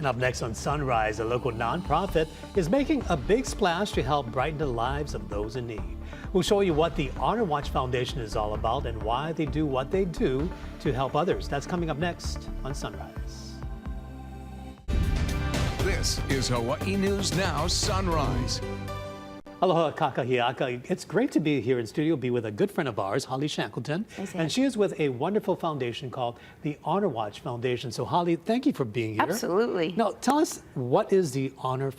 And up next on Sunrise, a local nonprofit is making a big splash to help brighten the lives of those in need. We'll show you what the Honor Watch Foundation is all about and why they do what they do to help others. That's coming up next on Sunrise. This is Hawaii News Now Sunrise. Aloha kakahiaka. It's great to be here in studio, be with a good friend of ours, Holly Shankleton. And she is with a wonderful foundation called the Honor Watch Foundation. So Holly, thank you for being here. Absolutely. Now tell us, what is the Honor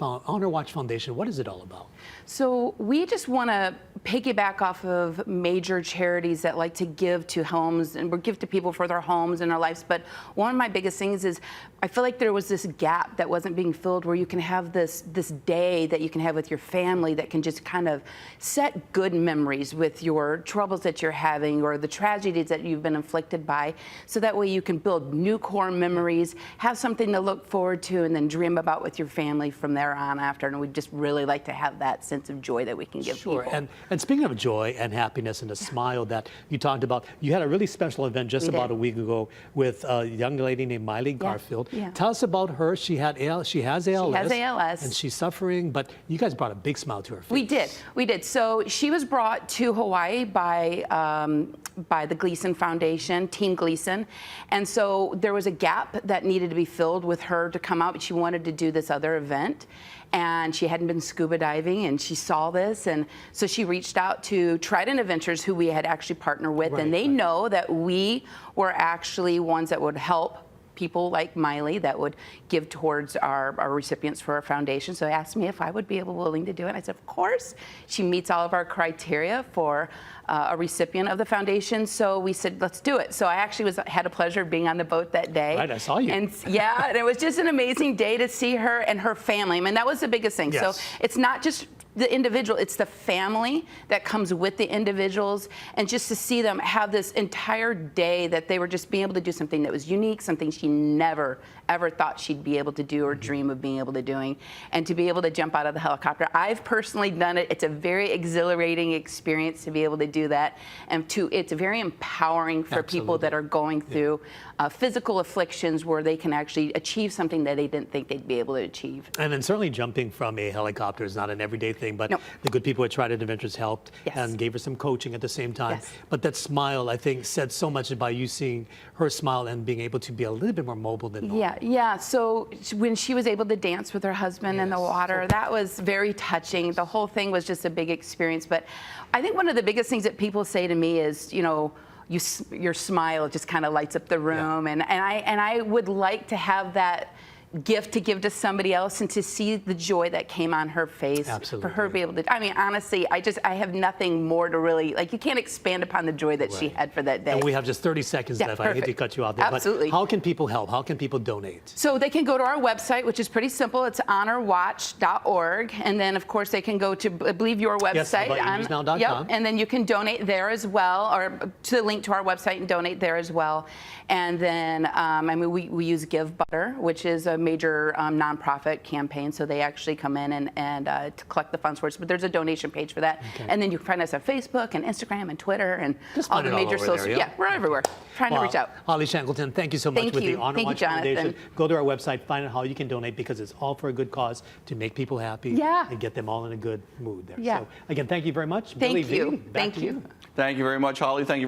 Watch Foundation? What is it all about? So we just want to piggyback off of major charities that like to give to homes and give to people for their homes and their lives. But one of my biggest things is I feel like there was this gap that wasn't being filled where you can have this day that you can have with your family that can just kind of set good memories with your troubles that you're having or the tragedies that you've been inflicted by. So that way you can build new core memories, have something to look forward to, and then dream about with your family from there on after. And we'd just really like to have that sense of joy that we can give people. And speaking of joy and happiness and a smile that you talked about, you had a really special event just about a week ago with a young lady named Miley Garfield. Tell us about her. She has ALS. She has ALS. And she's suffering, but you guys brought a big smile to her face. We did. So she was brought to Hawaii by the Gleason Foundation, Team Gleason. And so there was a gap that needed to be filled with her to come out. She wanted to do this other event. And she hadn't been scuba diving, and she saw this, and so she reached out to Trident Adventures, who we had actually partnered with, and they know that we were actually ones that would help people like Miley that would give towards our recipients for our foundation. So they asked me if I would be willing to do it. And I said, of course. She meets all of our criteria for a recipient of the foundation. So we said, let's do it. So I actually had a pleasure of being on the boat that day. Right, I saw you. And yeah, and it was just an amazing day to see her and her family. I mean, that was the biggest thing. Yes. So it's not just the individual, it's the family that comes with the individuals, and just to see them have this entire day that they were just being able to do something that was unique, something she never ever thought she'd be able to do or dream of being able to doing, and to be able to jump out of the helicopter. I've personally done it. It's a very exhilarating experience to be able to do that, and it's very empowering for people that are going through physical afflictions where they can actually achieve something that they didn't think they'd be able to achieve. And then certainly jumping from a helicopter is not an everyday thing, but the good people at Trident Adventures helped and gave her some coaching at the same time. But that smile, I think, said so much by you seeing her smile and being able to be a little bit more mobile than normal. Yeah. So when she was able to dance with her husband in the water, that was very touching. The whole thing was just a big experience. But I think one of the biggest things that people say to me is, you know, your smile just kind of lights up the room, and I would like to have that gift to give to somebody else, and to see the joy that came on her face. For her to be able to, I mean, honestly, I have nothing more to really, like, you can't expand upon the joy that she had for that day. And we have just 30 seconds left. I hate to cut you out there, but how can people help? How can people donate? So they can go to our website, which is pretty simple. It's honorwatch.org, and then of course they can go to, I believe, your website. HawaiiNewsNow.com. And then you can donate there as well, or to the link to our website and donate there as well. And then, I mean, we use Give Butter, which is a major nonprofit campaign, so they actually come in and to collect the funds for us. But there's a donation page for that. And then you can find us on Facebook and Instagram and Twitter and all the major social. Yeah, we're everywhere. Trying to reach out. Holly Shankleton, thank you so much with the Honor Watch Foundation. Go to our website, find out how you can donate, because it's all for a good cause to make people happy and get them all in a good mood there. So again, thank you very much. Thank you. Back to you. Thank you very much, Holly. Thank you.